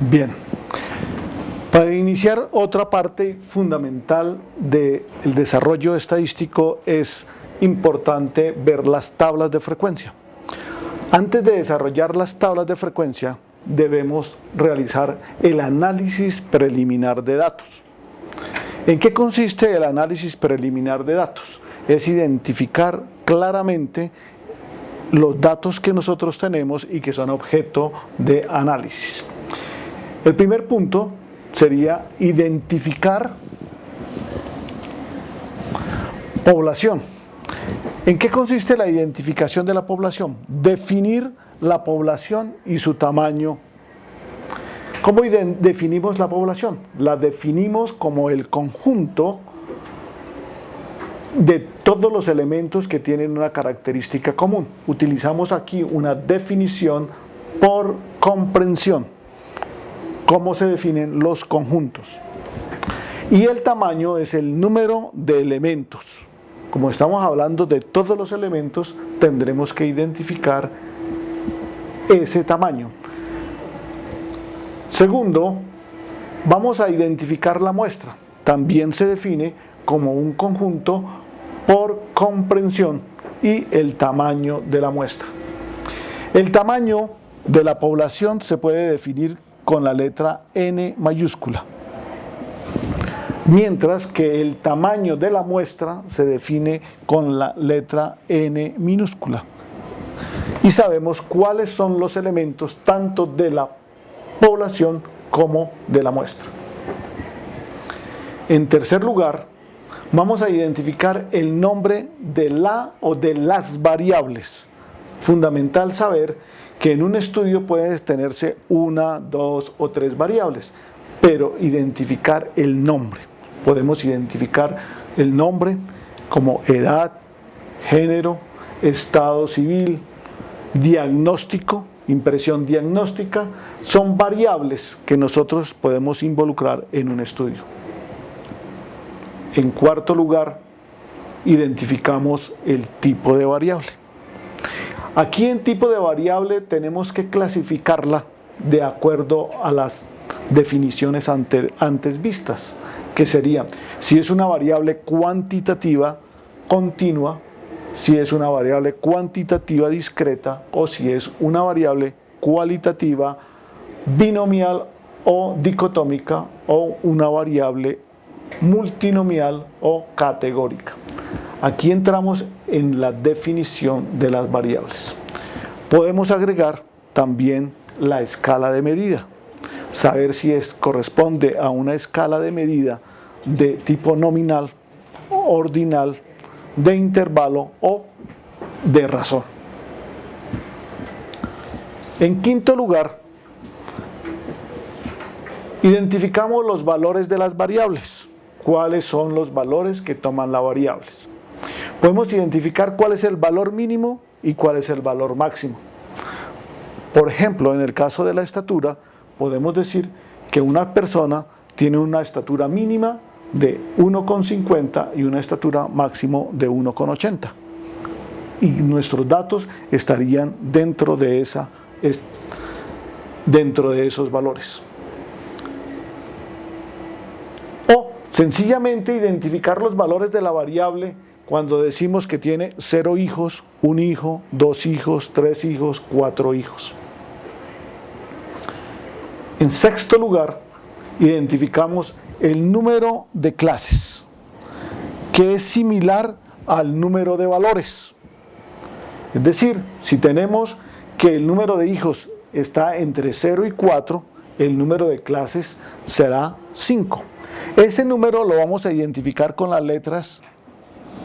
Bien, para iniciar otra parte fundamental del desarrollo estadístico es importante ver las tablas de frecuencia. Antes de desarrollar las tablas de frecuencia debemos realizar el análisis preliminar de datos. ¿En qué consiste el análisis preliminar de datos? Es identificar claramente los datos que nosotros tenemos y que son objeto de análisis. El primer punto sería identificar población. ¿En qué consiste la identificación de la población? Definir la población y su tamaño. ¿Cómo definimos la población? La definimos como el conjunto de todos los elementos que tienen una característica común. Utilizamos aquí una definición por comprensión. ¿Cómo se definen los conjuntos? Y el tamaño es el número de elementos. Como estamos hablando de todos los elementos, tendremos que identificar ese tamaño. Segundo, vamos a identificar la muestra. También se define como un conjunto por comprensión y el tamaño de la muestra. El tamaño de la población se puede definir con la letra N mayúscula, mientras que el tamaño de la muestra se define con la letra N minúscula. Y sabemos cuáles son los elementos tanto de la población como de la muestra. En tercer lugar, vamos a identificar el nombre de la o de las variables. Fundamental saber que en un estudio puede tenerse una, dos o tres variables, pero identificar el nombre. Podemos identificar el nombre como edad, género, estado civil, diagnóstico, impresión diagnóstica, son variables que nosotros podemos involucrar en un estudio. En cuarto lugar, identificamos el tipo de variable. Aquí en tipo de variable tenemos que clasificarla de acuerdo a las definiciones antes vistas, que sería si es una variable cuantitativa continua, si es una variable cuantitativa discreta o si es una variable cualitativa binomial o dicotómica o una variable multinomial o categórica. Aquí entramos en la definición de las variables. Podemos agregar también la escala de medida, saber si corresponde a una escala de medida de tipo nominal, ordinal, de intervalo o de razón. En quinto lugar, identificamos los valores de las variables. ¿Cuáles son los valores que toman las variables? Podemos identificar cuál es el valor mínimo y cuál es el valor máximo. Por ejemplo, en el caso de la estatura, podemos decir que una persona tiene una estatura mínima de 1,50 y una estatura máximo de 1,80. Y nuestros datos estarían dentro de esos valores. O sencillamente identificar los valores de la variable cuando decimos que tiene 0 hijos, 1 hijo, 2 hijos, 3 hijos, 4 hijos. En sexto lugar, identificamos el número de clases, que es similar al número de valores. Es decir, si tenemos que el número de hijos está entre 0 y 4, el número de clases será 5. Ese número lo vamos a identificar con las letras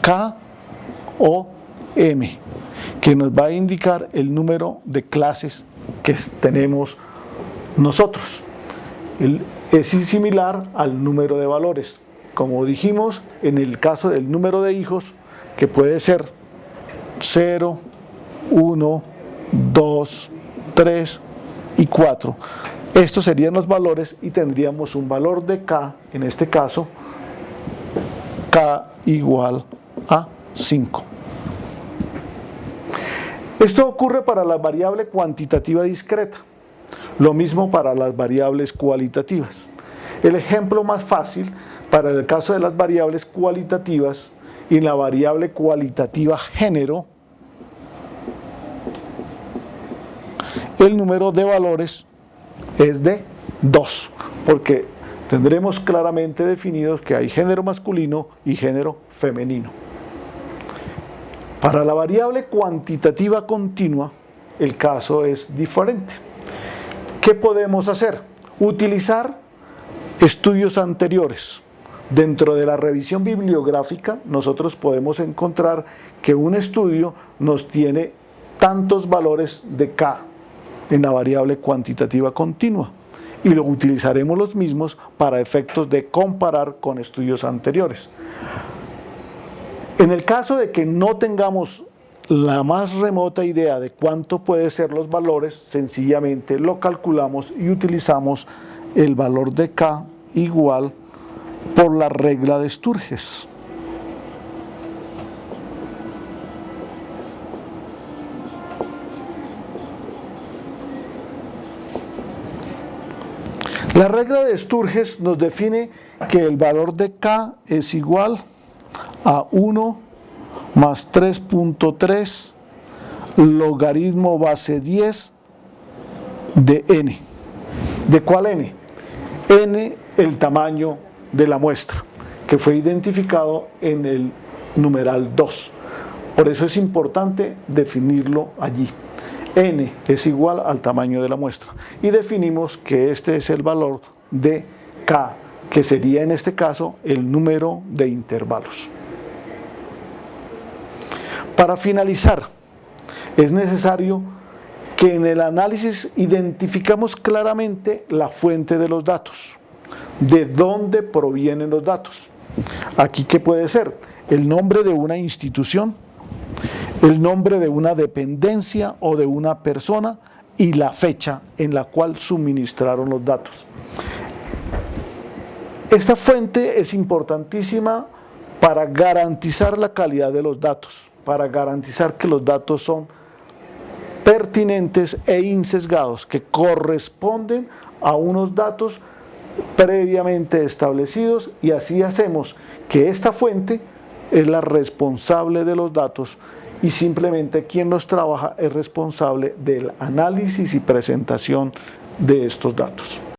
K o M, que nos va a indicar el número de clases que tenemos nosotros. Es similar al número de valores. Como dijimos, en el caso del número de hijos, que puede ser 0, 1, 2, 3 y 4. Estos serían los valores y tendríamos un valor de K, en este caso, K igual a 5. Esto ocurre para la variable cuantitativa discreta. Lo mismo para las variables cualitativas. El ejemplo más fácil para el caso de las variables cualitativas y la variable cualitativa género, el número de valores es de 2, porque tendremos claramente definidos que hay género masculino y género femenino. Para la variable cuantitativa continua, el caso es diferente. ¿Qué podemos hacer? Utilizar estudios anteriores. Dentro de la revisión bibliográfica, nosotros podemos encontrar que un estudio nos tiene tantos valores de K en la variable cuantitativa continua, y lo utilizaremos los mismos para efectos de comparar con estudios anteriores. En el caso de que no tengamos la más remota idea de cuánto pueden ser los valores, sencillamente lo calculamos y utilizamos el valor de K igual por la regla de Sturges. La regla de Sturges nos define que el valor de K es igual a 1 más 3.3 logaritmo base 10 de n. ¿De cuál n? N, el tamaño de la muestra, que fue identificado en el numeral 2. Por eso es importante definirlo allí. N es igual al tamaño de la muestra. Y definimos que este es el valor de K, que sería en este caso el número de intervalos. Para finalizar, es necesario que en el análisis identificamos claramente la fuente de los datos, de dónde provienen los datos. Aquí, ¿qué puede ser? El nombre de una institución, el nombre de una dependencia o de una persona y la fecha en la cual suministraron los datos. Esta fuente es importantísima para garantizar la calidad de los datos, para garantizar que los datos son pertinentes e insesgados, que corresponden a unos datos previamente establecidos, y así hacemos que esta fuente es la responsable de los datos y simplemente quien los trabaja es responsable del análisis y presentación de estos datos.